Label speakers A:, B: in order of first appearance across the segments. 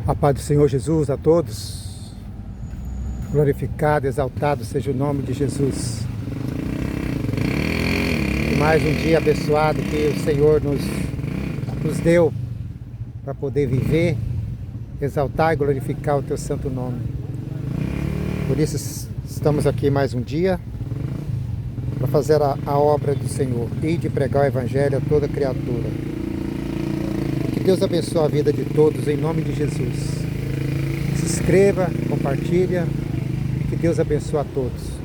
A: A paz do Senhor Jesus a todos. Glorificado, exaltado seja o nome de Jesus. E mais um dia abençoado que o Senhor nos deu para poder viver, exaltar e glorificar o teu santo nome. Por isso estamos aqui mais um dia para fazer a obra do Senhor e de pregar o Evangelho a toda criatura. Que Deus abençoe a vida de todos em nome de Jesus. Se inscreva, compartilha. Que Deus abençoe a todos.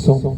B: Som.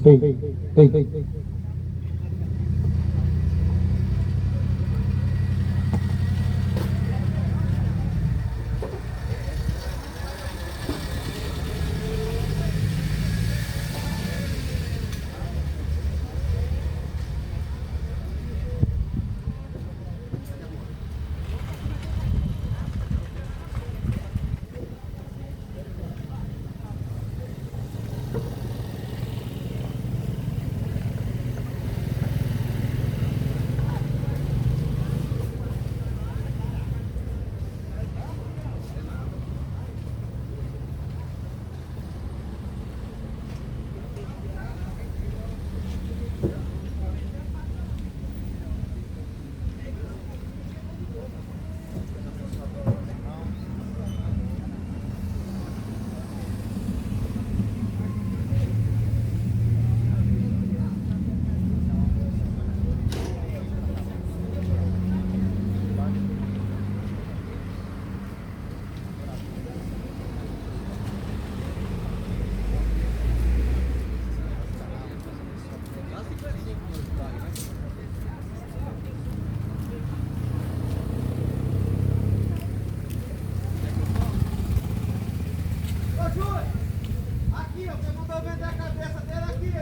C: Aqui, ó, você mandou vender a cabeça dele aqui,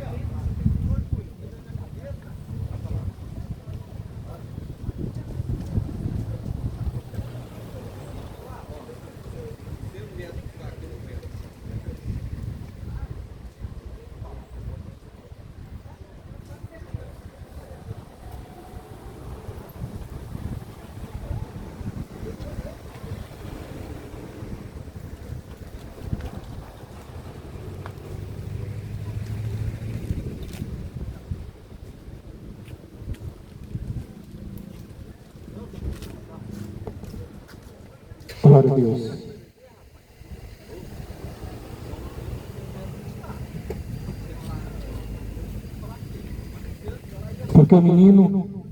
C: ó.
B: Glória a Deus. Porque o menino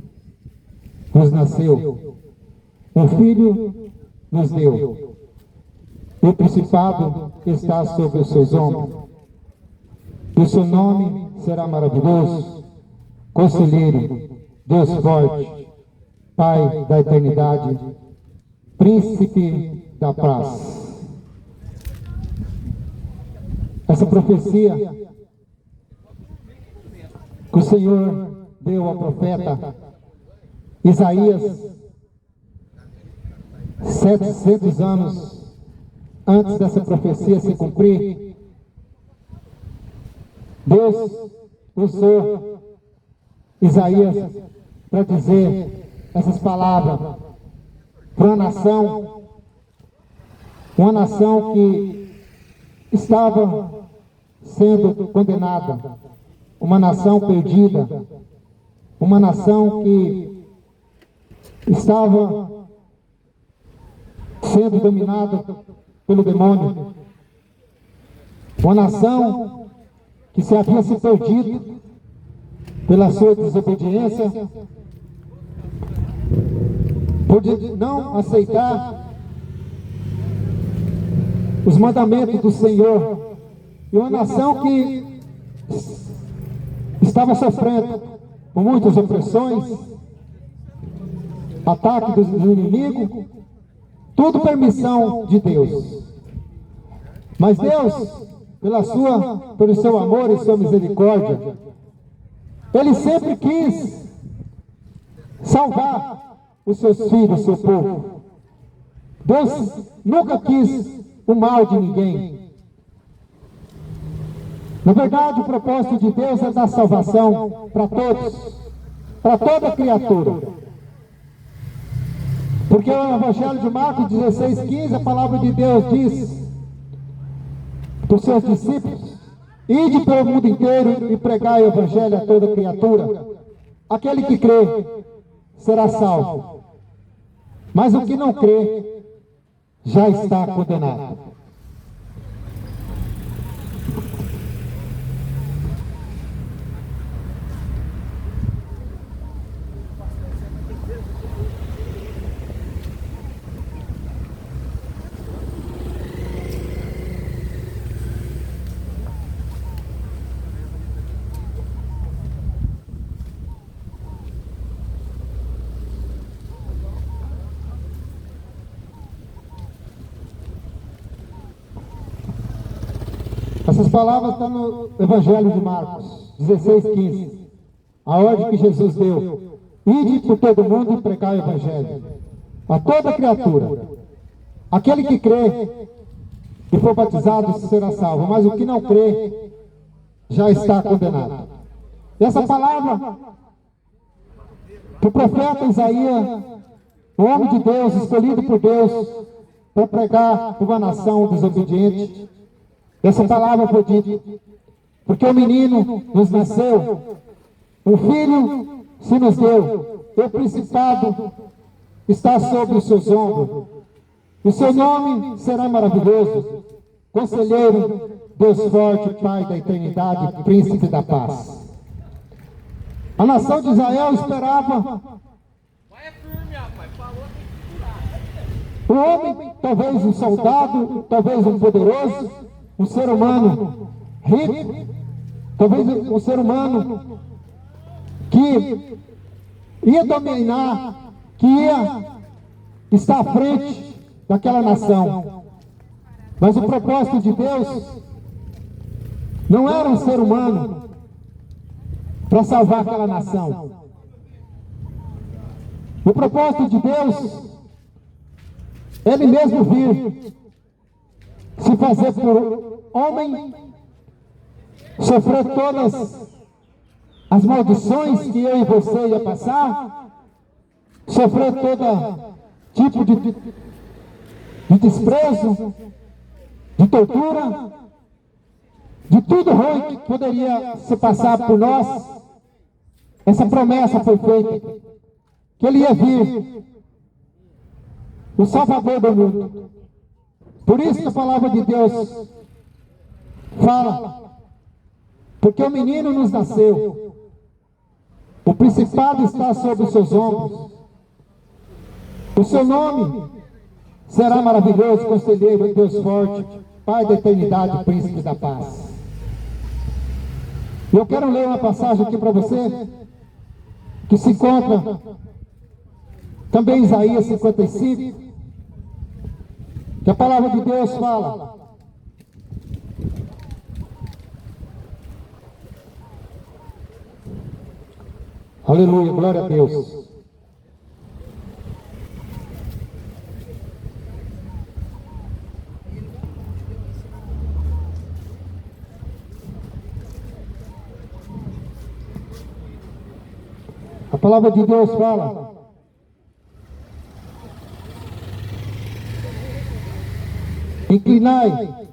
B: nos nasceu, um filho nos deu, e o principado está sobre os seus ombros. E o seu nome será maravilhoso, Conselheiro, Deus forte, Pai da eternidade, Príncipe da paz. Essa profecia que o Senhor deu ao profeta Isaías 700 anos antes dessa profecia se cumprir, Deus usou Isaías para dizer essas palavras para uma nação que estava sendo condenada, uma nação perdida, uma nação que estava sendo dominada pelo demônio, uma nação que se havia se perdido pela sua desobediência, por não aceitar os mandamentos do Senhor, e uma nação que estava sofrendo com muitas opressões, ataque dos inimigos, tudo permissão de Deus. Mas Deus pelo seu amor e sua misericórdia, Ele sempre quis salvar os seus filhos, o seu povo. Deus nunca quis o mal de ninguém. Na verdade, o propósito de Deus é dar salvação para todos, para toda criatura. Porque o Evangelho de Marcos 16:15, a palavra de Deus diz para os seus discípulos: ide pelo mundo inteiro e pregai o Evangelho a toda criatura. Aquele que crê será salvo, mas o que não crê já está condenado. Essas palavras estão no Evangelho de Marcos 16:15. A ordem que Jesus deu: ide por todo mundo e pregai o Evangelho a toda criatura. Aquele que crê e for batizado será salvo, mas o que não crê já está condenado. E essa palavra que o profeta Isaías, o homem de Deus, escolhido por Deus para pregar para uma nação desobediente, essa palavra foi dita, porque o menino nos nasceu, um filho se nos deu, o principado está sobre os seus ombros, o seu nome será maravilhoso, Conselheiro, Deus forte, Pai da eternidade, Príncipe da paz. A nação de Israel esperava um homem, talvez um soldado, talvez um poderoso, um ser humano rico, talvez um ser humano que ia dominar, que ia estar à frente daquela nação. Mas o propósito de Deus não era um ser humano para salvar aquela nação. O propósito de Deus, Ele mesmo vir se fazer por homem, sofrer todas as maldições que eu e você ia passar, sofrer todo tipo de desprezo, de tortura, de tudo ruim que poderia se passar por nós. Essa promessa foi feita, que Ele ia vir, o Salvador do mundo. Por isso que a palavra de Deus fala, porque o menino nos nasceu, o principado está sobre os seus ombros, o seu nome será maravilhoso, Conselheiro, Deus forte, Pai da eternidade, Príncipe da paz. Eu quero ler uma passagem aqui para você, que se encontra também em Isaías 55, que a palavra de Deus fala: aleluia, glória a Deus. A palavra de Deus fala: inclinai,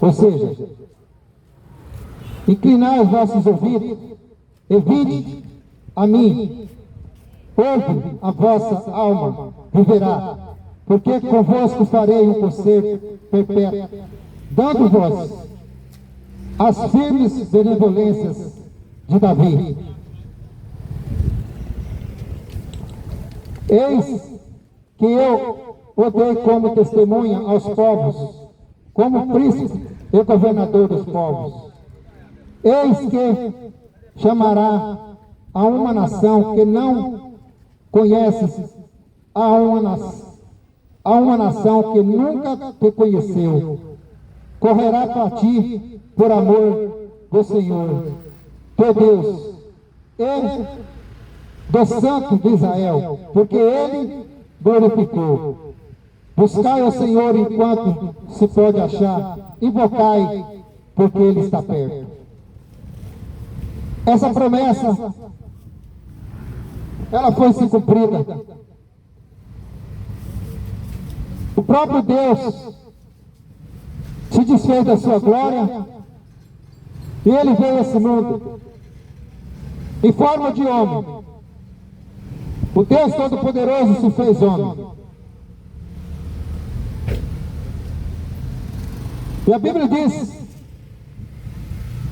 B: ou seja, inclinai os vossos ouvidos e vinde a mim, ouve, a vossa alma viverá, porque convosco farei um concerto perpétuo, dando-vos as firmes benevolências de Davi. Eis que eu o dei como testemunha aos povos, como príncipe e governador dos povos. Eis que chamará a uma nação que não conheces, a uma nação que nunca te conheceu. correrá para ti por amor do Senhor, teu Deus, e do Santo de Israel, porque ele glorificou. Buscai ao Senhor enquanto se pode achar, invocai, porque ele está perto. Essa promessa, ela foi se cumprida. O próprio Deus se desfez da sua glória e ele veio a esse mundo em forma de homem. O Deus Todo-Poderoso se fez homem. E a Bíblia diz: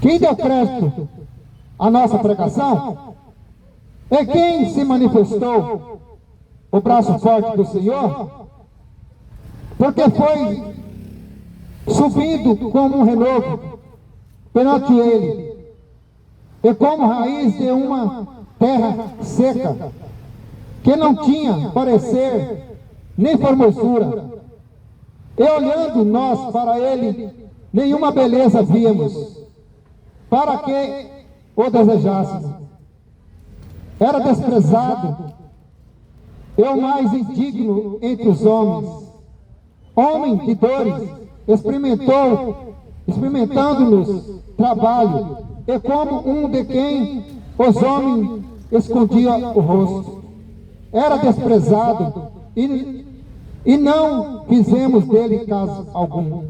B: quem deu crédito à nossa pregação é quem se manifestou o braço forte do Senhor, porque foi subindo como um renovo perante ele, e como raiz de uma terra seca, que não tinha parecer nem formosura. E olhando nós para ele, nenhuma beleza víamos, para que o desejássemos. Era desprezado, e o mais indigno entre os homens, homem de dores, experimentando-nos trabalho, e como um de quem os homens escondiam o rosto. Era desprezado, e não fizemos dele caso algum.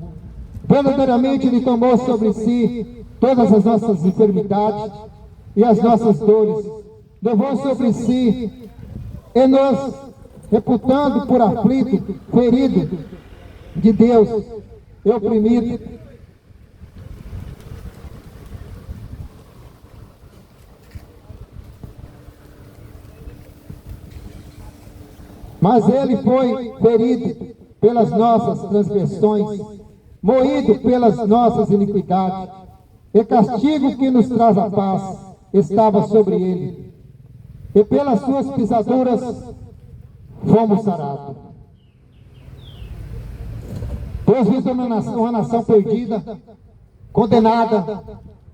B: Verdadeiramente ele tomou sobre si todas as nossas enfermidades e as nossas dores, levou sobre si, e nos reputando por aflito, ferido de Deus e oprimido. Mas ele foi ferido pelas nossas transgressões, moído pelas nossas iniquidades, e castigo que nos traz a paz estava sobre ele, e pelas suas pisaduras fomos sarados. Deus viu uma nação perdida, condenada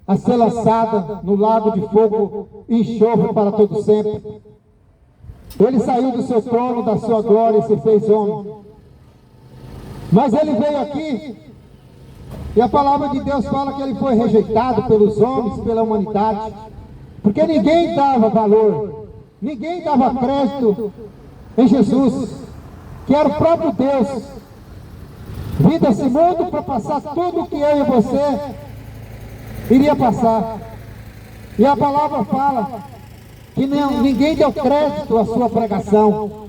B: a ser lançada no lago de fogo e enxofre para todo sempre. Ele saiu do seu trono, da sua glória, e se fez homem. Mas ele veio aqui, e a palavra de Deus fala que ele foi rejeitado pelos homens, pela humanidade, porque ninguém dava valor, ninguém dava crédito em Jesus, que era o próprio Deus, vindo a esse mundo para passar tudo o que eu e você iria passar. E a palavra fala que ninguém deu crédito à sua pregação.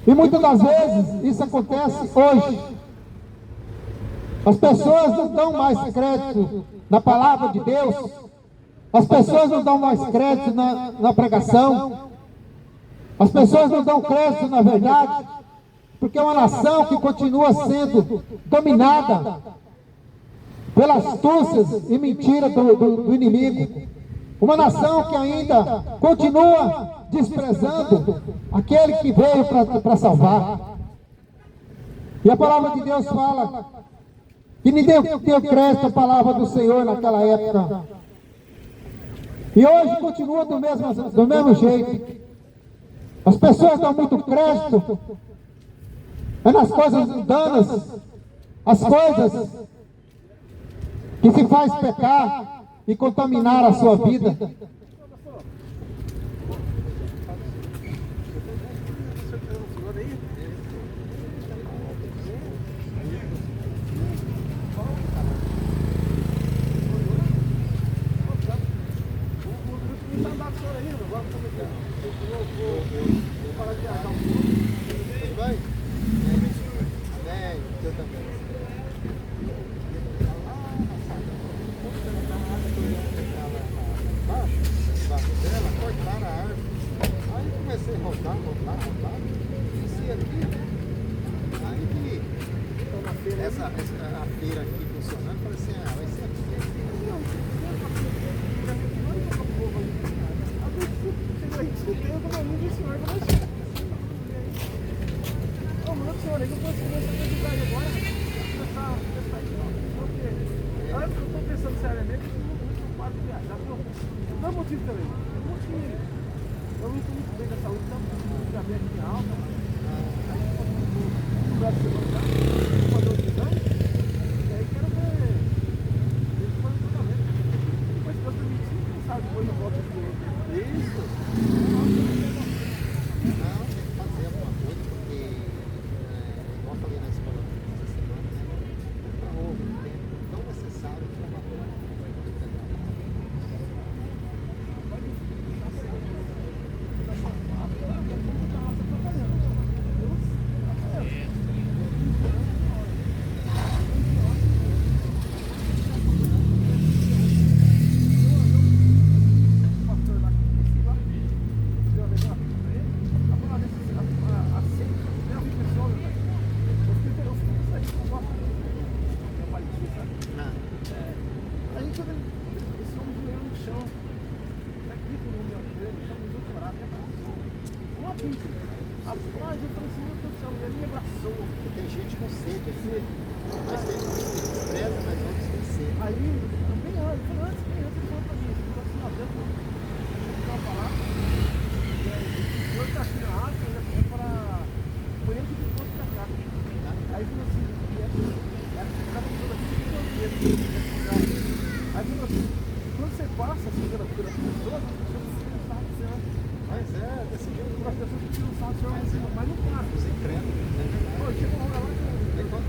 B: E muitas das vezes isso acontece hoje. As pessoas não dão mais crédito na palavra de Deus. As pessoas não dão mais crédito na pregação. As pessoas não dão crédito na verdade, porque é uma nação que continua sendo dominada pelas astúcias e mentiras do inimigo. Uma nação que ainda continua desprezando aquele que veio para salvar. E a palavra de Deus fala que ninguém deu crédito à palavra do Senhor naquela época. E hoje continua do mesmo jeito. As pessoas dão muito crédito nas coisas mundanas, as coisas que se faz pecar e contaminar a sua vida.
A: Essa a feira aqui funcionando, falei assim, vai ser aqui.
C: pensando seriamente, eu não paro de viajar. Não dá motivo também. Eu não estou muito bem da saúde, então eu já vejo aqui alta. Aí eu vou lugar de segurança, vou fazer outro exame. E aí quero ver. Eles fazem tratamento. Mas se Deus permitir, quem sabe depois eu volto aqui. Isso.
A: Não, tem que fazer alguma coisa, porque, igual eu falei na escola essa semana, nunca houve um tempo tão necessário para uma coisa.
C: Rapaz, eu falei assim, meu Deus do céu, ele me abraçou.
A: Tem gente com sede, assim, mas tem uns que desprezam, mas outros têm sede.
C: Aí, bem antes, ele falou pra mim, ele falou assim, ó, Deus, não vai falar. E aí, o senhor tá aqui na África, já foi para... Foi ele que ficou pra cá. Aí falou assim, estava toda aqui, aí falou assim, quando você passa assim pelas pessoas ficam cansadas,
A: Mas desse jeito,
C: as pessoas ficam cansadas, mas não passa.
A: você crendo, né?
C: Pô, chega uma hora lá que
A: Enquanto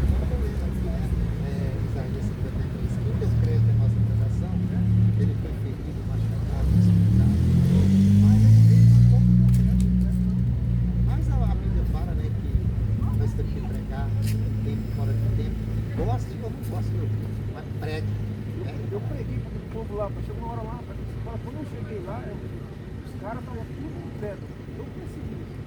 A: Isaías 53, quem descreve a nossa pregação, ele foi ferido, machucado, espantado, mas ele veio um pouco do tempo, né? Mas a Bíblia fala, né, que nós temos que pregar tempo fora de tempo, goste ou não goste de ouvir, mas pregue.
C: eu preguei para o povo lá, chegou uma hora lá, quando eu cheguei lá, os caras estavam tudo em pedra. Eu percebi isso.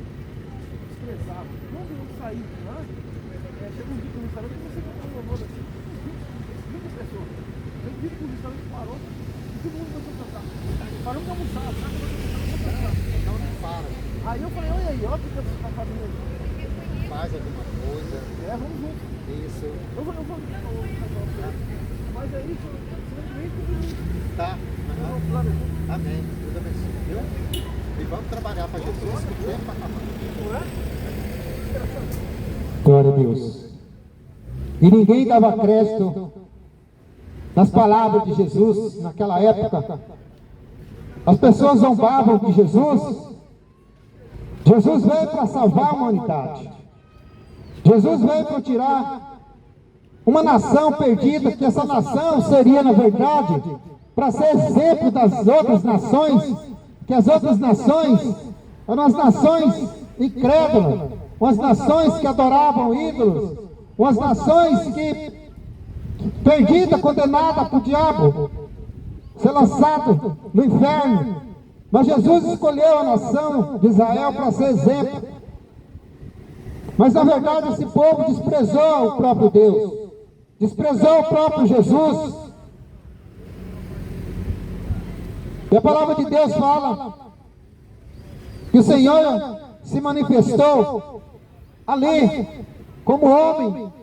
C: Desprezava. Quando eu saí de lá, chegou um dia no restaurante e você comprou um louvor assim, 20 pessoas. Eu vi que o restaurante parou e todo mundo começou a cantar. Paramos de almoçar, sabe?
A: Então não fala,
C: Aí eu falei, olha aí, olha o que você está fazendo aí.
A: faz alguma coisa,
C: Vamos junto.
A: isso,
C: Eu vou. Mas aí, simplesmente,
A: tá?
C: não planejou.
A: Amém, Deus abençoe, viu? E vamos trabalhar para Jesus, que o tempo está acabando.
B: Glória a Deus. E ninguém dava crédito nas palavras de Jesus naquela época. As pessoas zombavam de Jesus. Jesus veio para salvar a humanidade. Jesus veio para tirar uma nação perdida, que essa nação seria, na verdade, para ser exemplo das outras nações, que as outras nações eram as nações incrédulas, umas nações que adoravam ídolos, umas nações que perdida, condenada para o diabo, ser lançado no inferno. Mas Jesus escolheu a nação de Israel para ser exemplo. Mas na verdade esse povo desprezou o próprio Deus, desprezou o próprio Jesus. E a palavra de Deus fala que o Senhor se manifestou ali como homem,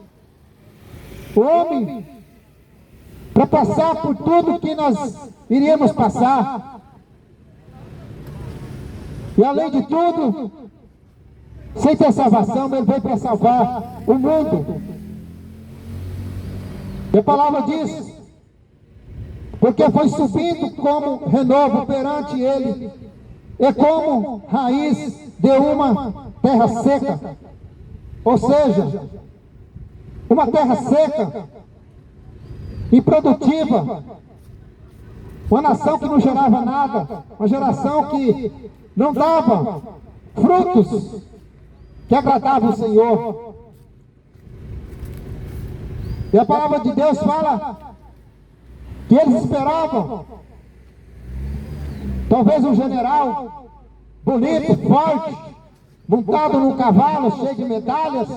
B: o homem para passar por tudo que nós iríamos passar. E além de tudo, sem ter salvação, ele veio para salvar o mundo. E a palavra diz, porque foi subindo como renovo perante ele, e como raiz de uma terra seca. Ou seja, uma terra seca, improdutiva, uma nação que não gerava nada, uma geração que não dava frutos que agradavam o Senhor. E a palavra de Deus fala que eles esperavam talvez um general bonito, forte, montado num cavalo cheio de medalhas,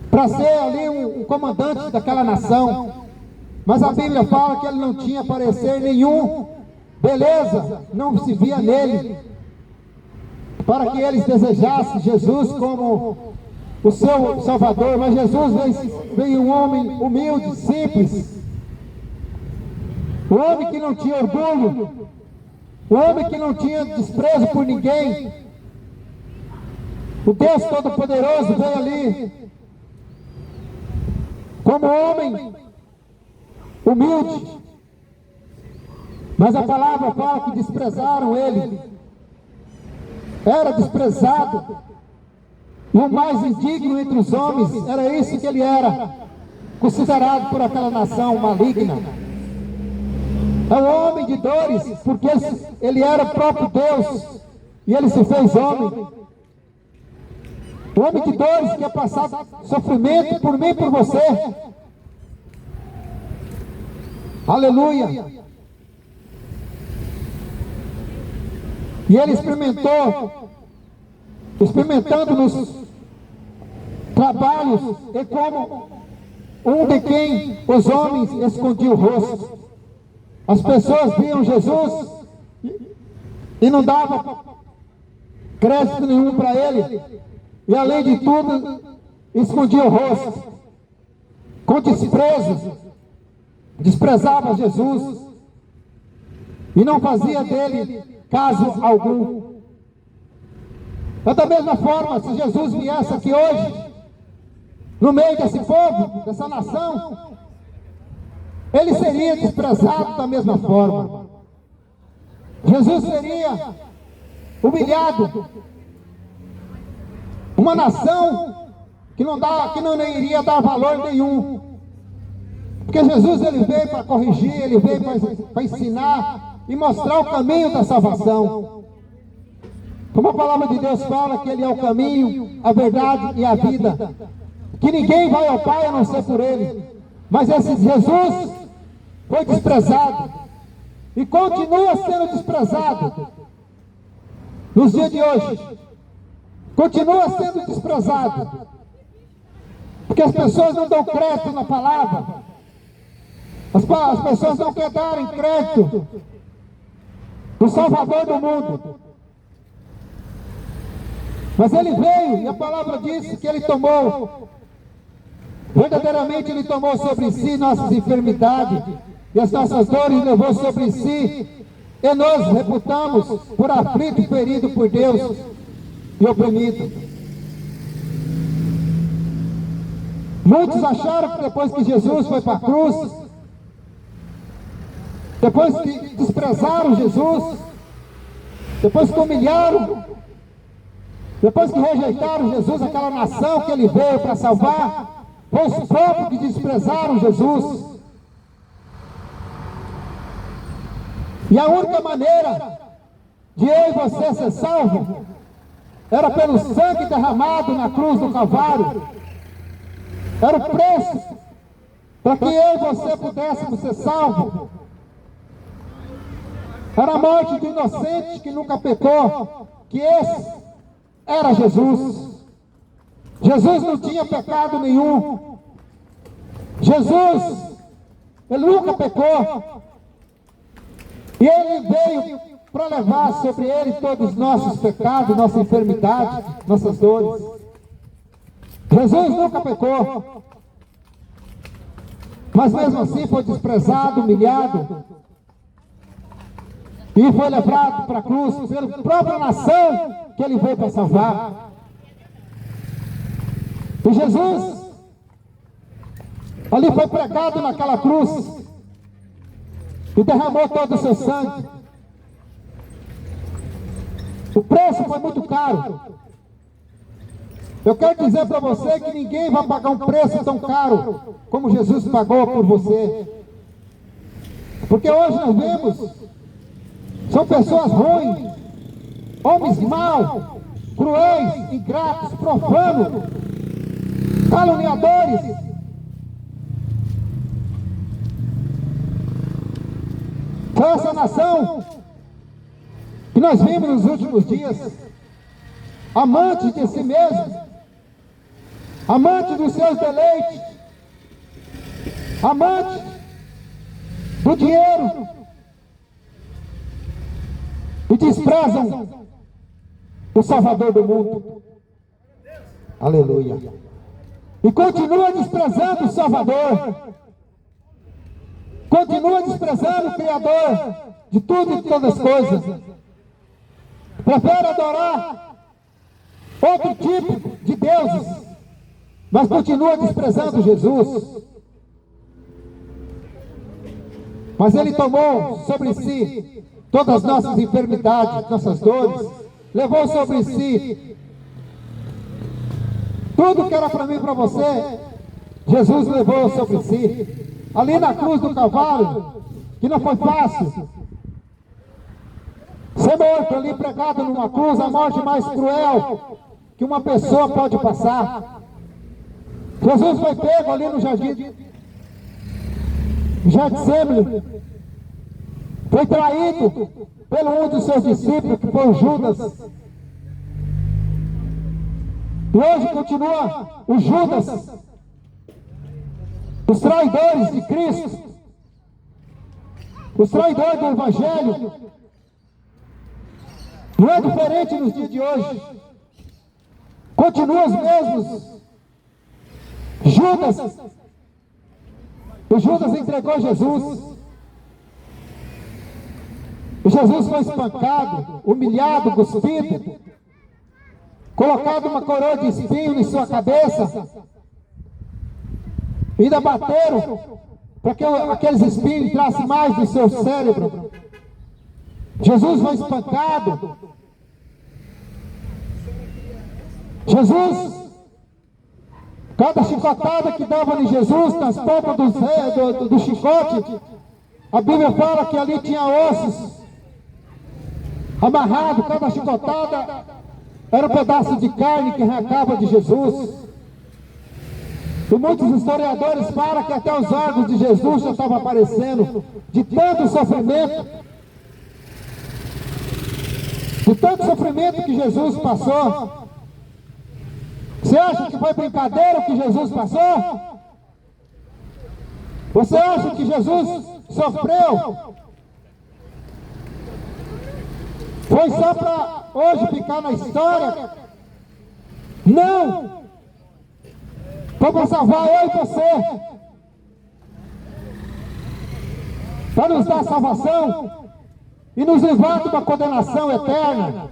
B: para ser ali um comandante daquela nação. Mas a Bíblia fala que ele não tinha parecer nenhum, beleza não se via nele, para que eles desejassem Jesus como o seu Salvador. Mas Jesus veio um homem humilde, simples, o homem que não tinha orgulho, o homem que não tinha desprezo por ninguém. O Deus Todo-Poderoso veio ali como homem humilde, mas a palavra fala que desprezaram ele, era desprezado, e o mais indigno entre os homens, era isso que ele era, considerado por aquela nação maligna. É um homem de dores, porque ele era o próprio Deus, e ele se fez homem. Um homem de dores que ia passar sofrimento por mim e por você. Aleluia. E ele experimentando nos trabalhos, e como um de quem os homens escondiam o rosto. As pessoas viam Jesus e não davam crédito nenhum para ele. E além de tudo, escondia o rosto, com desprezo, desprezava Jesus e não fazia dele caso algum. Mas da mesma forma, se Jesus viesse aqui hoje, no meio desse povo, dessa nação, ele seria desprezado da mesma forma. Jesus seria humilhado. Uma nação que não iria dar valor nenhum. Porque Jesus ele veio para corrigir, ele veio para ensinar e mostrar o caminho da salvação. Como a palavra de Deus fala que ele é o caminho, a verdade e a vida. Que ninguém vai ao Pai a não ser por ele. Mas esse Jesus foi desprezado e continua sendo desprezado nos dias de hoje. Continua sendo desprezado, porque as pessoas não dão crédito na palavra, as pessoas não querem dar crédito no Salvador do mundo. Mas ele veio e a palavra disse que ele tomou, verdadeiramente ele tomou sobre si nossas enfermidades e as nossas dores levou sobre si, e nós reputamos por aflito e ferido por Deus e oprimido. Muitos acharam que depois que Jesus foi para a cruz, depois que desprezaram Jesus, depois que humilharam, depois que rejeitaram Jesus, aquela nação que ele veio para salvar, foi os próprios que desprezaram Jesus. E a única maneira de eu e você ser salvo era pelo sangue derramado na cruz do Calvário. Era o preço para que eu e você pudéssemos ser salvos. Era a morte do inocente que nunca pecou, que esse era Jesus. Jesus não tinha pecado nenhum. Jesus, ele nunca pecou. E ele veio para levar sobre ele todos os nossos pecados, nossa enfermidade, nossas dores. Jesus nunca pecou, mas mesmo assim foi desprezado, humilhado, e foi levado para a cruz pela própria nação que ele veio para salvar. E Jesus ali foi pregado naquela cruz e derramou todo o seu sangue. O preço foi muito caro. Eu quero dizer para você que ninguém vai pagar um preço tão caro como Jesus pagou por você. Porque hoje nós vemos, são pessoas ruins, homens maus, cruéis, ingratos, profanos, caluniadores. Foi essa nação que nós vimos nos últimos dias, amante de si mesmo, amante dos seus deleites, amante do dinheiro, e desprezam o Salvador do mundo. Aleluia. E continua desprezando o Salvador. continua desprezando o Criador de tudo e de todas as coisas, prefere adorar outro tipo de deuses, mas continua desprezando Jesus. Mas Ele tomou sobre si todas as nossas enfermidades, nossas dores, levou sobre si tudo que era para mim e para você, Jesus levou sobre si. Ali na cruz do Calvário, que não foi fácil, ser morto ali pregado numa cruz, a morte mais cruel que uma pessoa pode passar. Jesus foi pego ali no jardim Getsemane, foi traído pelo um dos seus discípulos, que foi o Judas. E hoje continua o Judas, os traidores de Cristo, os traidores do Evangelho. Não é diferente nos dias de hoje. Continua os mesmos. Judas, o Judas entregou Jesus. E Jesus foi espancado, humilhado, cuspido, colocado uma coroa de espinho em sua cabeça. Ainda bateram para que aqueles espinhos entrassem mais no seu cérebro. Jesus foi espancado. Jesus, cada chicotada que dava em Jesus, nas pontas do chicote, a Bíblia fala que ali tinha ossos amarrados. Cada chicotada era um pedaço de carne que arrancava de Jesus. E muitos historiadores falam que até os órgãos de Jesus já estavam aparecendo, de tanto sofrimento, que Jesus passou. Você acha que foi brincadeira o que Jesus passou? Você acha que Jesus sofreu? Foi só para hoje ficar na história? Não! Foi para salvar eu e você, para nos dar salvação e nos livrar de uma condenação eterna.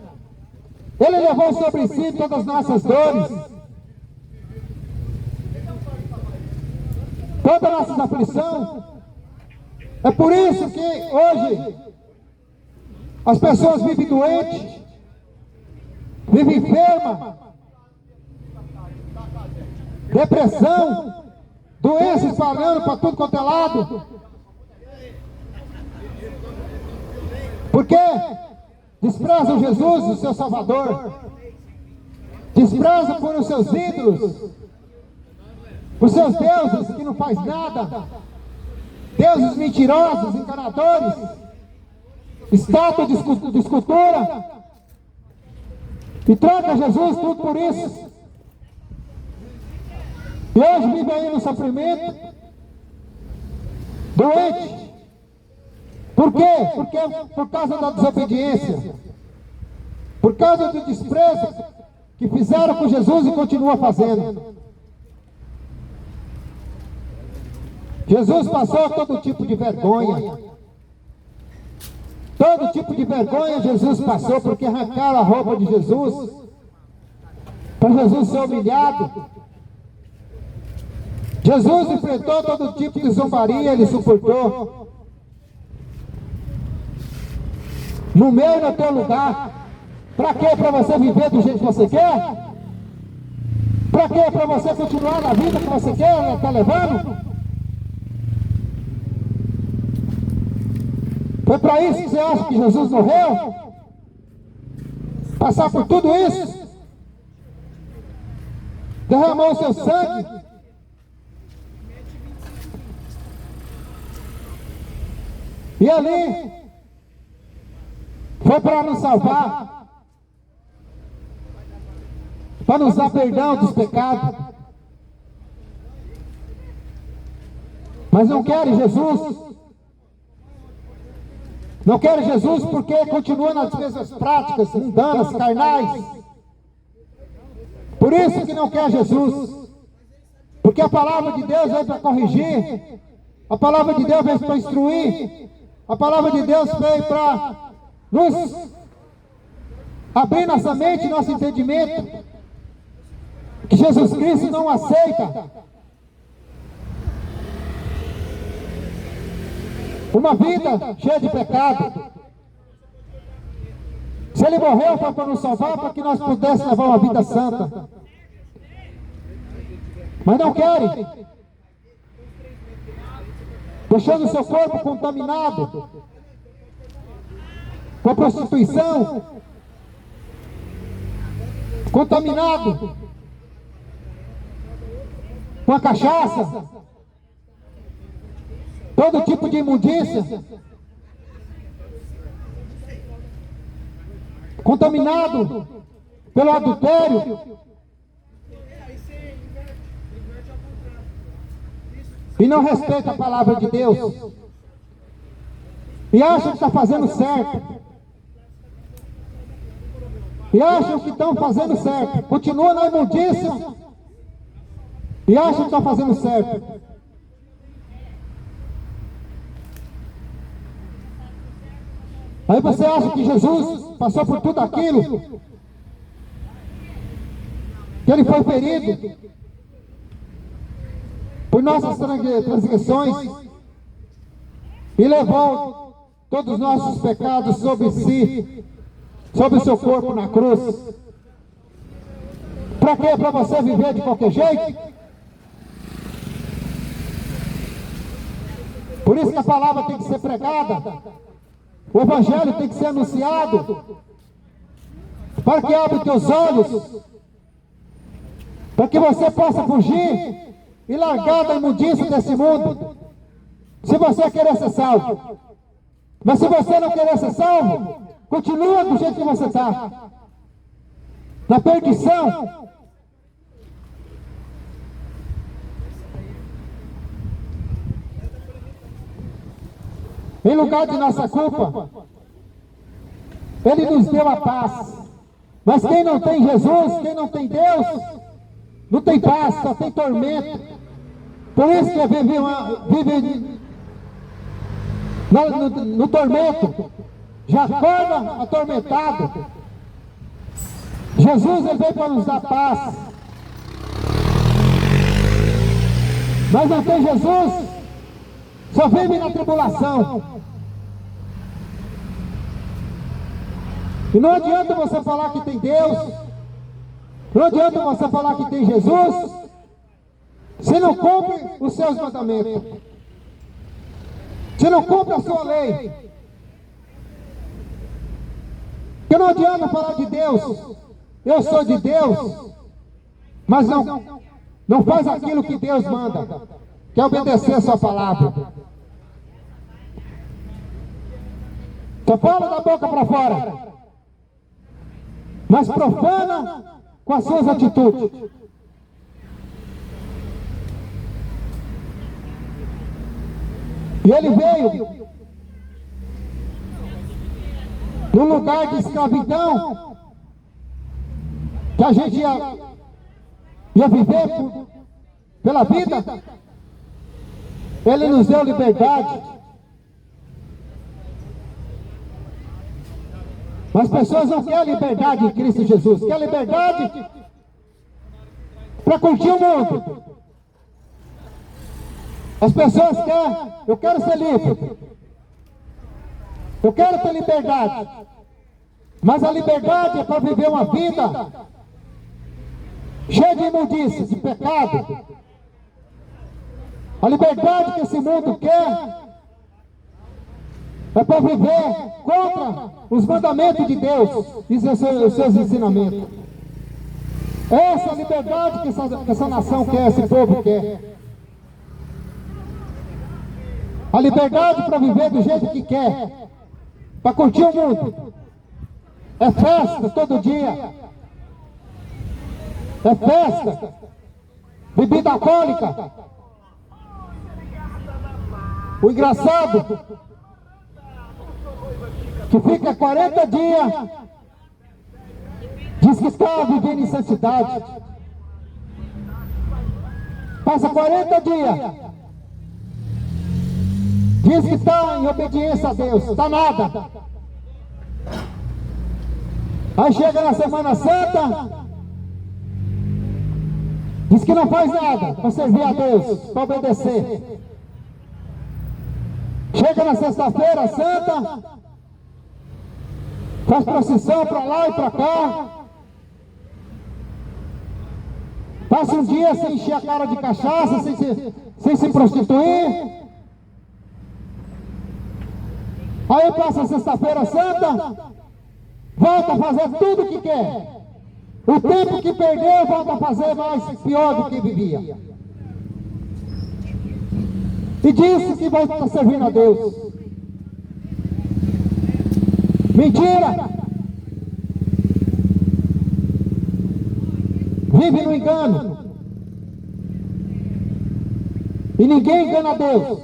B: Ele levou sobre si todas as nossas dores, toda a nossa aflição. É por isso que hoje as pessoas vivem doentes, vivem enfermas, depressão, doenças espalhando para tudo quanto é lado. Porque desprezam Jesus, o seu Salvador, desprezam por os seus ídolos, os seus deuses que não faz nada, deuses mentirosos, enganadores, estátua de escultura, e troca Jesus tudo por isso. E hoje vive aí no sofrimento, doente. Por quê? Porque por causa da desobediência, por causa do desprezo que fizeram com Jesus e continuam fazendo. Jesus passou todo tipo de vergonha. Todo tipo de vergonha Jesus passou, porque arrancaram a roupa de Jesus, para Jesus ser humilhado. Jesus enfrentou todo tipo de zombaria, ele suportou. No meu e no teu lugar. Para quê? Para você viver do jeito que você quer? Para quê? Para você continuar na vida que você quer, está levando? Foi para isso que você acha que Jesus morreu? Passar por tudo isso? Derramou o seu sangue? E ali foi para nos salvar, para nos dar perdão dos pecados. Mas não querem Jesus. Não querem Jesus porque continua nas mesmas práticas mundanas, carnais. Por isso que não quer Jesus. Porque a palavra de Deus veio para corrigir, A palavra de Deus veio para instruir. A palavra de Deus veio para nos abrir nossa mente, nosso entendimento, que Jesus Cristo não aceita uma vida cheia de pecado. Se Ele morreu foi para nos salvar, para que nós pudéssemos levar uma vida santa. Mas não querem, deixando o seu corpo contaminado com a prostituição, contaminado com a cachaça, todo tipo de imundícia, contaminado pelo adultério, e não respeita a palavra de Deus, e acha que está fazendo certo, e acham que estão fazendo certo, continua na imundícia, e acham que estão fazendo certo. Aí você acha que Jesus passou por tudo aquilo, que Ele foi ferido por nossas transgressões e levou todos os nossos pecados sobre si, sobre o seu corpo na cruz. Para quê? Para você viver de qualquer jeito? Por isso que a palavra tem que ser pregada, o evangelho tem que ser anunciado, para que abra teus olhos, para que você possa fugir e largar da imundícia desse mundo, se você querer ser salvo. Mas se você não querer ser salvo, continua do jeito que você está, na perdição. Em lugar de nossa culpa, Ele nos deu a paz. Mas quem não tem Jesus, quem não tem Deus, não tem paz, só tem tormento. Por isso que vive no tormento, já acorda atormentado. Jesus, Ele veio para nos dar paz. Mas não tem Jesus, só vive na tribulação. E não adianta você falar que tem Deus, não adianta você falar que tem Jesus, se não cumpre os seus mandamentos, se não cumpre a sua lei. Porque não adianta falar de Deus, eu sou de Deus, mas não faz aquilo que Deus manda, que é obedecer a sua palavra. Só fala da boca para fora, mas profana com as suas atitudes. E Ele veio num lugar de escravidão, que a gente ia viver pela vida. Ele nos deu liberdade. Mas as pessoas não querem liberdade em Cristo Jesus, querem liberdade para curtir o mundo. As pessoas querem, eu quero ser livre, eu quero ter liberdade, mas a liberdade é para viver uma vida cheia de imundícia, de pecado. A liberdade que esse mundo quer é para viver contra os mandamentos de Deus e os seus ensinamentos. Essa é a liberdade que essa nação quer, esse povo quer. A liberdade para viver do jeito que quer, para curtir o mundo. É festa todo dia, é festa, bebida alcoólica. O engraçado que fica 40 dias, diz que está vivendo em santidade, passa 40 dias Diz que está em obediência a Deus, está nada. Aí chega na Semana Santa, diz que não faz nada para servir a Deus, para obedecer. Chega na Sexta-feira Santa, faz procissão para lá e para cá. Passa um dia sem encher a cara de cachaça, sem se prostituir. Aí passa a Sexta-feira Santa, volta a fazer tudo o que quer. O tempo que perdeu, volta a fazer mais pior do que vivia. E disse que vai estar servindo a Deus. Mentira! Vive no engano. E ninguém engana a Deus.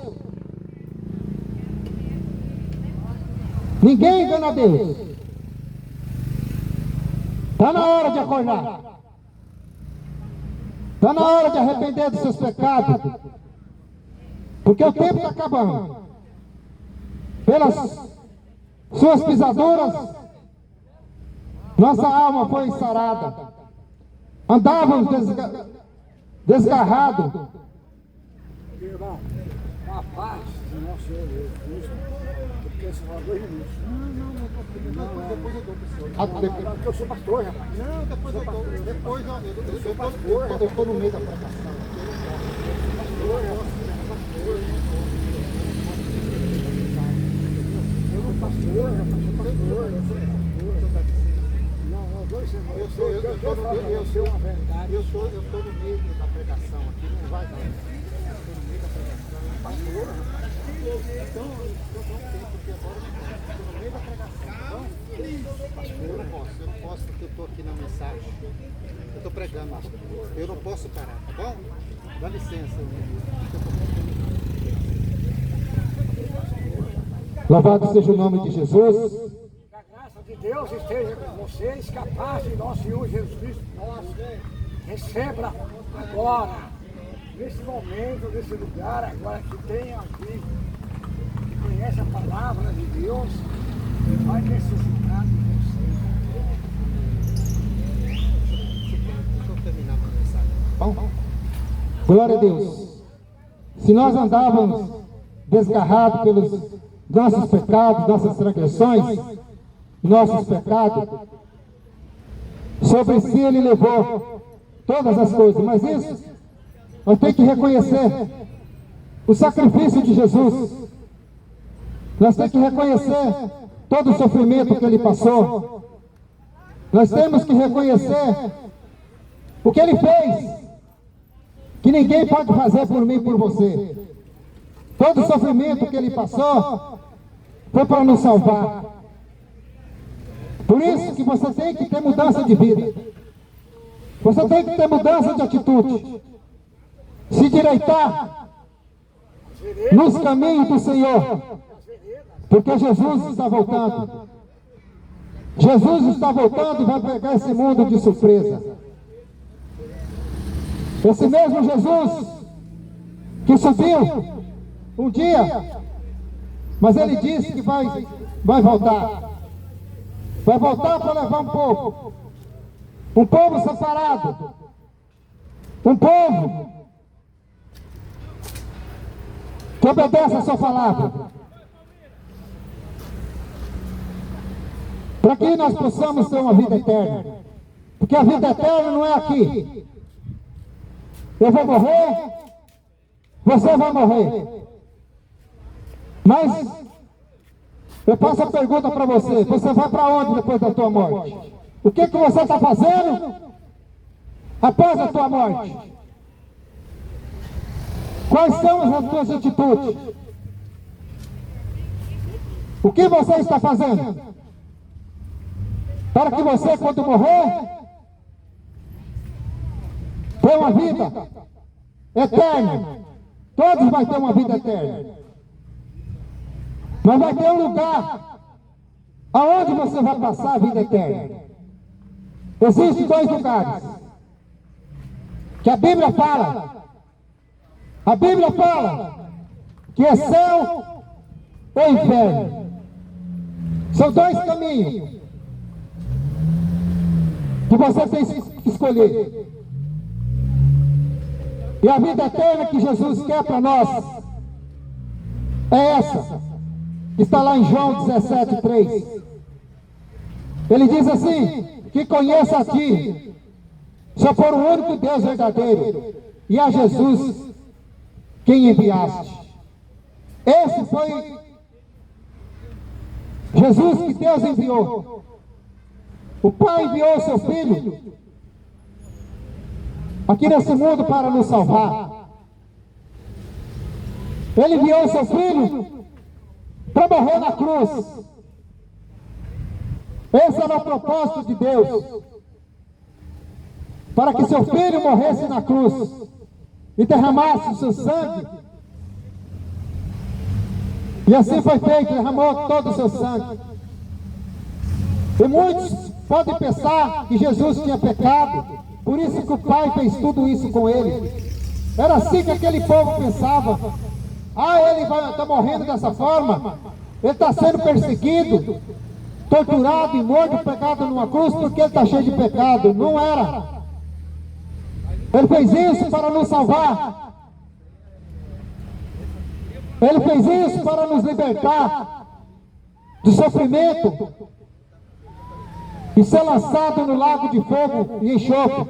B: Ninguém engana a Deus. Está na hora de acordar. Está na hora de arrepender dos seus pecados. Porque o tempo está acabando. Pelas suas pisaduras, nossa alma foi sarada. Andávamos desgarrados.
C: Irmão, a paz do nosso Senhor Jesus Cristo, porque esse fala 2 minutos. Não, depois eu dou para o senhor. Porque eu sou pastor, rapaz. Não, depois eu dou. Depois eu sou pastor.
B: Eu estou no meio da pregação.
C: Eu sou pastor, rapaz. Eu sou uma verdade.
A: Eu estou no meio da pregação aqui, não vai dar. Eu estou no meio da pregação. Pastor, então eu dou um tempo, porque agora eu estou no meio da pregação, tá bom? Pastor, eu não posso, porque eu estou aqui na mensagem. Eu estou pregando, eu não posso parar, tá bom? Dá licença,
B: Louvado seja o nome de Jesus.
C: Que a graça de Deus esteja com vocês, que a paz de nosso Senhor Jesus Cristo nosso receba agora, nesse momento, nesse lugar, agora que tem aqui, que conhece a palavra de Deus, que vai necessitar de vocês.
A: Deixa eu terminar a mensagem.
B: Bom, glória a Deus. Se nós andávamos desgarrados pelos nossos pecados, nossas transgressões, nossos pecados, sobre si Ele levou todas as coisas, mas isso nós temos que reconhecer o sacrifício de Jesus. Nós temos que reconhecer todo o sofrimento que Ele passou. Nós temos que reconhecer o que Ele fez, que ninguém pode fazer por mim e por você. Todo o sofrimento que Ele passou foi para nos salvar. Por isso que você tem que ter mudança de vida. Você tem que ter mudança de atitude. Se direitar nos caminhos do Senhor. Porque Jesus está voltando. Jesus está voltando e vai pegar esse mundo de surpresa. Esse mesmo Jesus que subiu um dia, mas Ele disse que vai voltar. Vai voltar para levar um povo separado, um povo que obedece a sua palavra, para que nós possamos ter uma vida eterna, porque a vida eterna não é aqui. Eu vou morrer, você vai morrer, mas eu faço a pergunta para você: você vai para onde depois da tua morte? O que você está fazendo após a tua morte? Quais são as tuas atitudes? O que você está fazendo para que você, quando morrer, tenha uma vida eterna? Todos vão ter uma vida eterna. Mas vai ter um lugar aonde você vai passar a vida eterna. Existem 2 lugares que a Bíblia fala. A Bíblia fala que é céu ou inferno. São dois caminhos que você tem que escolher. E a vida eterna que Jesus quer para nós é essa, que está lá em João 17:3. Ele diz assim: que conheça a ti, só for o único Deus verdadeiro, e a Jesus quem enviaste. Esse foi Jesus que Deus enviou. O Pai enviou o seu Filho aqui nesse mundo para nos salvar. Ele enviou o seu Filho para morrer na cruz. Esse era o propósito de Deus, para que seu Filho morresse na cruz e derramasse o seu sangue. E assim foi feito, derramou todo o seu sangue. E muitos podem pensar que Jesus tinha pecado, por isso que o Pai fez tudo isso com ele. Era assim que aquele povo pensava. Ele está morrendo dessa forma, ele está sendo perseguido, torturado e morto, pegado numa cruz, porque ele está cheio de pecado. Não era. Ele fez isso para nos salvar. Ele fez isso para nos libertar do sofrimento e ser lançado no lago de fogo e enxofre.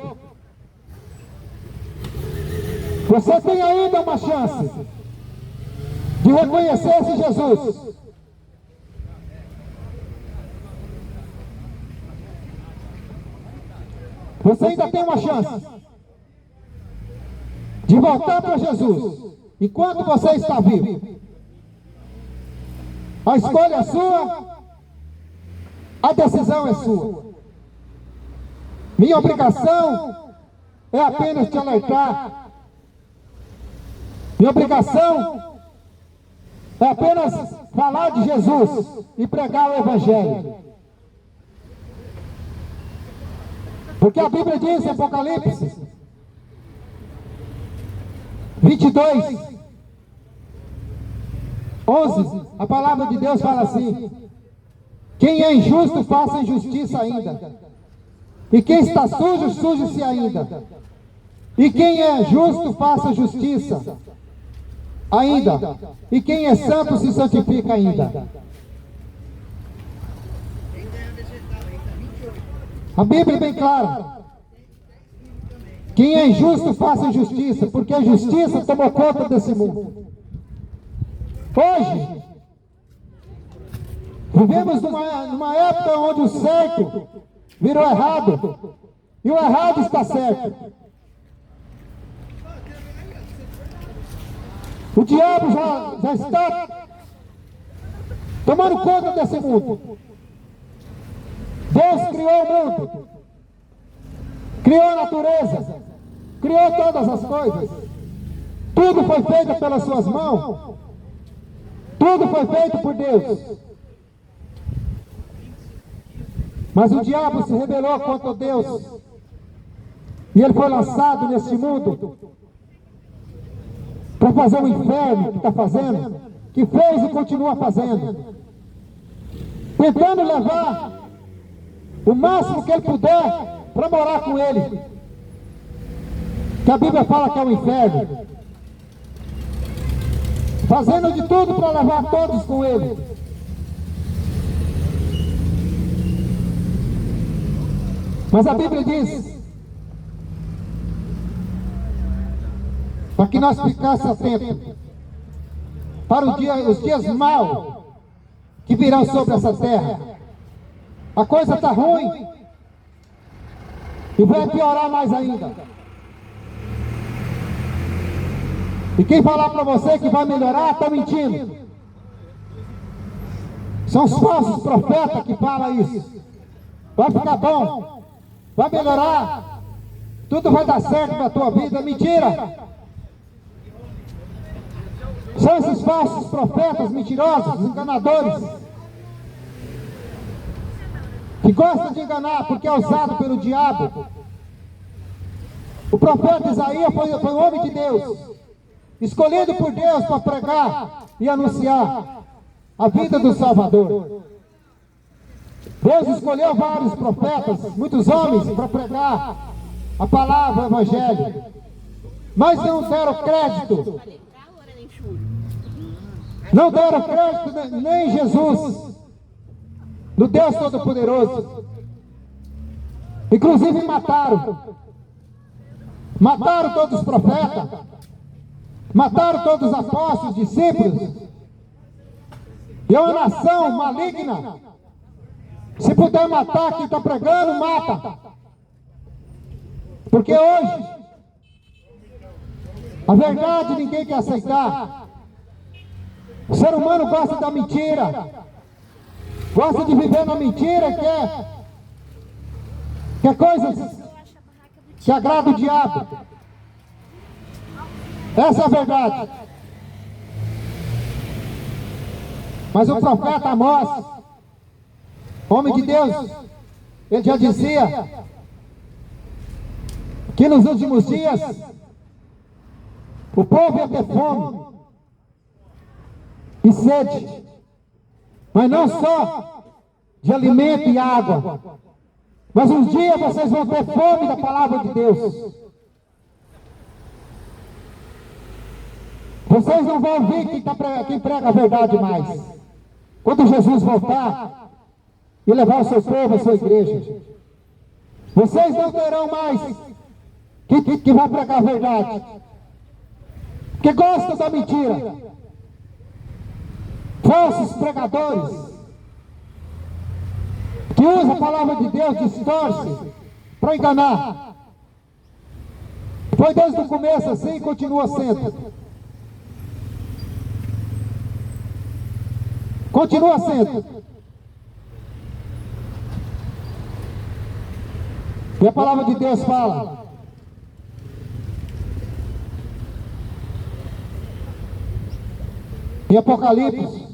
B: Você tem ainda uma chance de reconhecer esse Jesus. Você ainda tem uma chance de voltar para Jesus enquanto você está vivo. A escolha é sua, a decisão é sua. Minha obrigação é apenas te alertar. Minha obrigação é apenas falar de Jesus e pregar o Evangelho. Porque a Bíblia diz em Apocalipse 22:11, a palavra de Deus fala assim: quem é injusto, faça injustiça ainda. E quem está sujo, suje-se ainda. E quem é justo, faça justiça ainda. E quem é santo, se santifica ainda. A Bíblia é bem clara. Quem é injusto, faça injustiça, porque a justiça tomou conta desse mundo. Hoje, vivemos numa época onde o certo virou errado, e o errado está certo. O diabo já está tomando conta desse mundo. Deus criou o mundo, criou a natureza, criou todas as coisas. Tudo foi feito pelas suas mãos. Tudo foi feito por Deus. Mas o diabo se rebelou contra Deus. E ele foi lançado neste mundo para fazer o inferno que está fazendo, que fez e continua fazendo. Tentando levar o máximo que ele puder para morar com ele. Que a Bíblia fala que é o inferno. Fazendo de tudo para levar todos com ele. Mas a Bíblia diz para que nós ficássemos atentos para os dias maus que virão sobre essa terra. A coisa está ruim e vai piorar mais ainda. E quem falar para você que vai melhorar, está mentindo. São os falsos profetas que falam isso. Vai ficar bom, vai melhorar, tudo vai dar certo na tua vida. Mentira! São esses falsos profetas mentirosos, enganadores, que gostam de enganar porque é usado pelo diabo. O profeta Isaías foi um homem de Deus, escolhido por Deus para pregar e anunciar a vida do Salvador. Deus escolheu vários profetas, muitos homens, para pregar a palavra, o evangelho, mas não deram crédito. Não deram crédito nem em Jesus, no Deus Todo-Poderoso. Inclusive mataram todos os profetas, mataram todos os apóstolos, discípulos. E é uma nação maligna. Se puder matar quem está pregando, mata. Porque hoje a verdade ninguém quer aceitar. O ser humano gosta da mentira, gosta de viver na mentira, quer coisas que agrada o diabo. Essa é a verdade. Mas o profeta Amós, homem de Deus, ele já dizia que nos últimos dias o povo ia ter fome e sede, mas não só de alimento e água, mas um dia vocês vão ter fome da palavra de Deus. Vocês não vão ouvir quem prega a verdade mais. Quando Jesus voltar e levar o seu povo, a sua igreja, vocês não terão mais que vão pregar a verdade, que gostam da mentira, falsos pregadores, que usam a palavra de Deus, distorce para enganar. Foi desde o começo assim e continua sendo. Continua sendo. E a palavra de Deus fala: em Apocalipse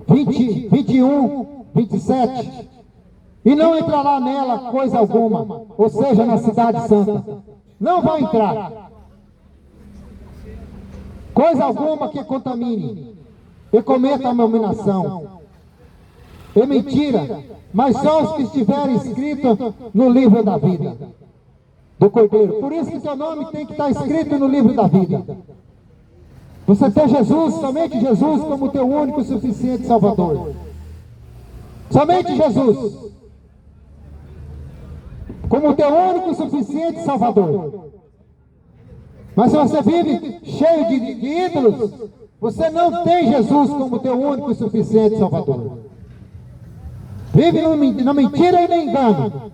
B: 20, 21, 27, e não entrará nela coisa alguma, ou seja, na cidade santa, não vai entrar coisa alguma que contamine, e cometa a abominação, é mentira, mas só os que estiverem escritos no livro da vida do Cordeiro. Por isso que seu nome tem que estar escrito no livro da vida. Você tem Jesus, somente Jesus, como teu único e suficiente Salvador. Somente Jesus, como teu único e suficiente Salvador. Mas se você vive cheio de ídolos, você não tem Jesus como teu único e suficiente Salvador. Vive na mentira e no engano.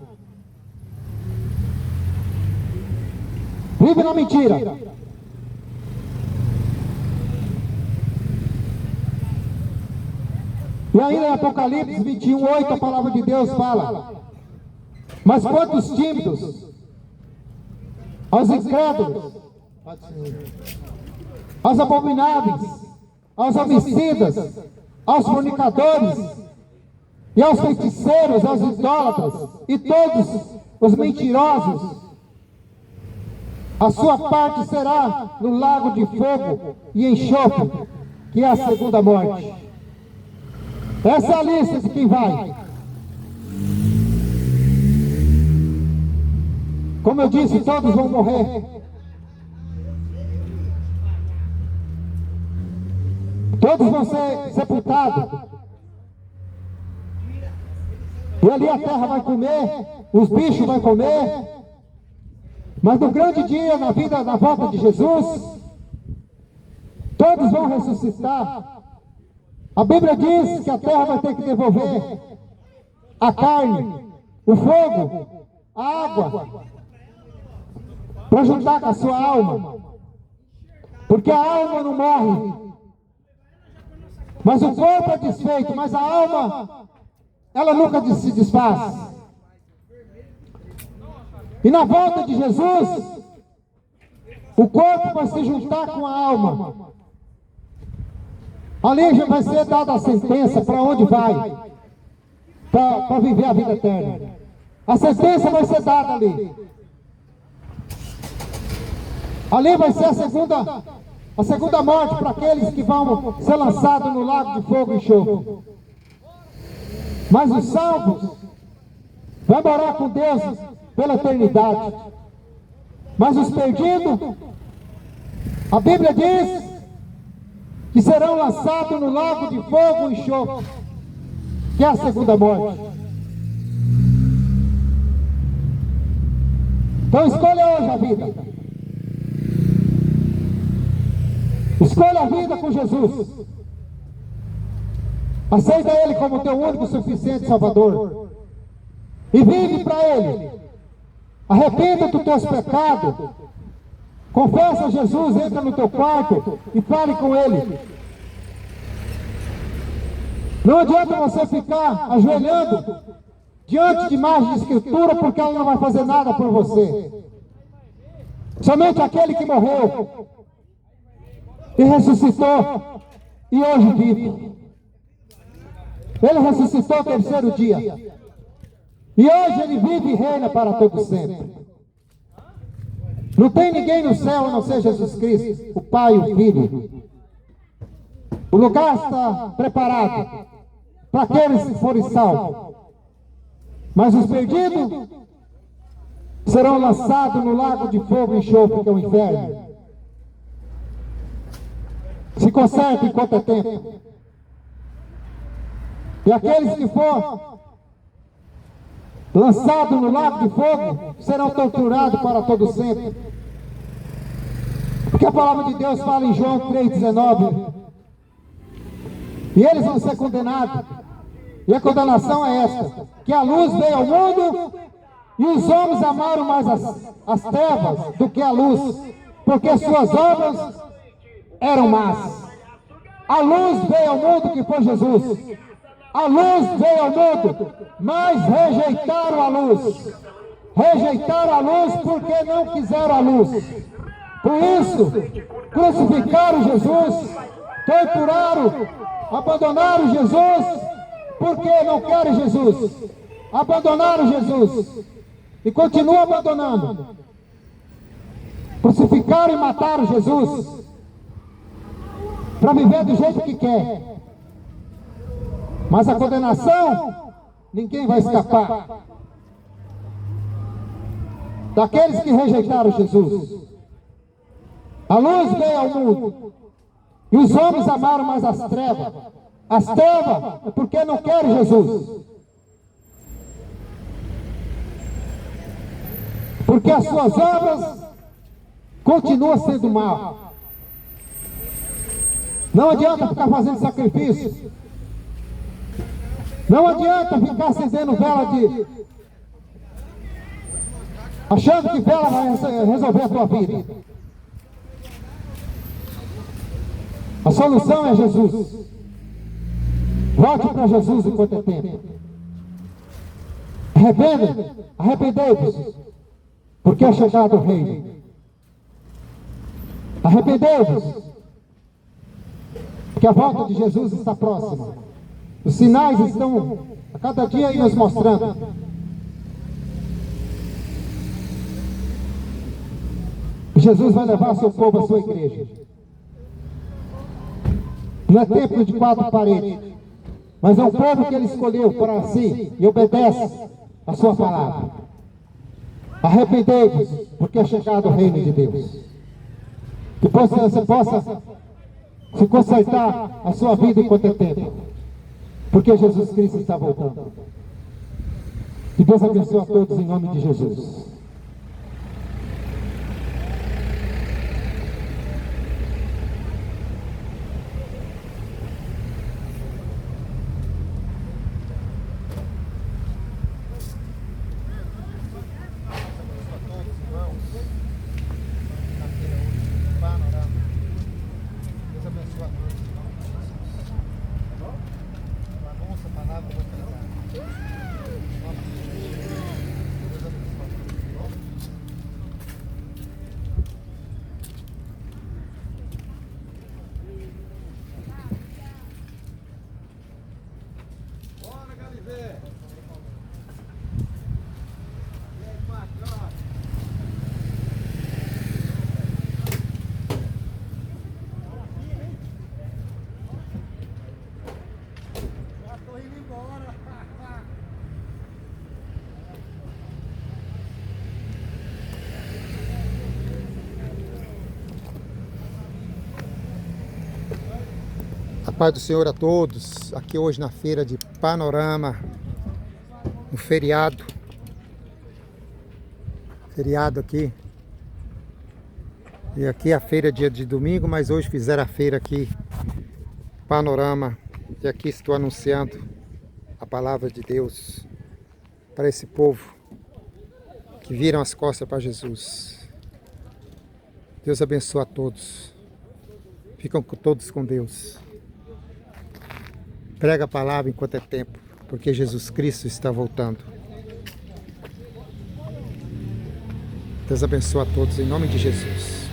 B: Vive na mentira. E ainda em Apocalipse 21, 8, a palavra de Deus fala: mas quantos tímidos, aos incrédulos, aos abomináveis, aos homicidas, aos fornicadores, e aos feiticeiros, aos idólatras, e todos os mentirosos, a sua parte será no lago de fogo e enxofre, que é a segunda morte. Essa é a lista de quem vai. Como eu disse, todos vão morrer. Todos vão ser sepultados. E ali a terra vai comer, os bichos vão comer. Mas no grande dia, na vida, na volta de Jesus, todos vão ressuscitar. A Bíblia diz que a terra vai ter que devolver a carne, o fogo, a água, para juntar com a sua alma. Porque a alma não morre, mas o corpo é desfeito, mas a alma, ela nunca se desfaz. E na volta de Jesus, o corpo vai se juntar com a alma. Ali já vai ser dada a sentença para onde vai, para viver a vida eterna. A sentença vai ser dada ali. Ali vai ser a segunda A segunda morte para aqueles que vão ser lançados no lago de fogo e enxofre. Mas os salvos vão morar com Deus pela eternidade. Mas os perdidos, a Bíblia diz que serão lançados no lago de fogo e enxofre, que é a segunda morte. Então escolha hoje a vida. Escolha a vida com Jesus. Aceita Ele como teu único e suficiente Salvador. E vive para Ele. Arrependa dos teus pecados. Confessa a Jesus, entra no teu quarto e fale com Ele. Não adianta você ficar ajoelhando diante de imagens de escritura, porque ela não vai fazer nada por você. Somente aquele que morreu e ressuscitou e hoje vive. Ele ressuscitou ao terceiro dia. E hoje ele vive e reina para todo sempre. Não tem ninguém no céu a não ser Jesus Cristo, o Pai e o Filho. O lugar está preparado para aqueles que forem salvos. Mas os perdidos serão lançados no lago de fogo e enxofre, que é o inferno. Se conserte enquanto é tempo. E aqueles que for lançados no lago de fogo serão torturados para todo sempre. Porque a palavra de Deus fala em João 3,19. E eles vão ser condenados. E a condenação é esta: que a luz veio ao mundo e os homens amaram mais as trevas do que a luz, porque suas obras eram más. A luz veio ao mundo, que foi Jesus. A luz veio ao mundo, mas rejeitaram a luz. Rejeitaram a luz porque não quiseram a luz. Por isso, crucificaram Jesus, torturaram, abandonaram Jesus, porque não querem Jesus. Abandonaram Jesus e continuam abandonando. Crucificaram e mataram Jesus para viver do jeito que quer. Mas a condenação, ninguém vai escapar daqueles que rejeitaram Jesus. A luz veio ao mundo e os homens amaram mais as trevas. As trevas é porque não querem Jesus. Porque as suas obras continuam sendo mal. Não adianta ficar fazendo sacrifício. Não adianta ficar acendendo vela achando que vela vai resolver a tua vida. A solução é Jesus. Volte para Jesus enquanto é tempo. Arrependei-vos, porque é chegado o reino. Arrependei-vos, porque a volta de Jesus está próxima. Os sinais estão a cada dia aí nos mostrando. Jesus vai levar seu povo à sua igreja. Não é templo de 4 paredes, mas é o povo que ele escolheu para si e obedece a sua palavra. Arrependei-vos, porque é chegado o reino de Deus. Que você possa se consertar a sua vida enquanto é tempo, porque Jesus Cristo está voltando. Que Deus abençoe a todos em nome de Jesus.
A: A paz do Senhor a todos, aqui hoje na feira de Panorama, no feriado aqui, e aqui a feira é dia de domingo, mas hoje fizeram a feira aqui, Panorama, e aqui estou anunciando a palavra de Deus para esse povo que viram as costas para Jesus. Deus abençoe a todos, ficam todos com Deus. Prega a palavra enquanto é tempo, porque Jesus Cristo está voltando. Deus abençoe a todos, em nome de Jesus.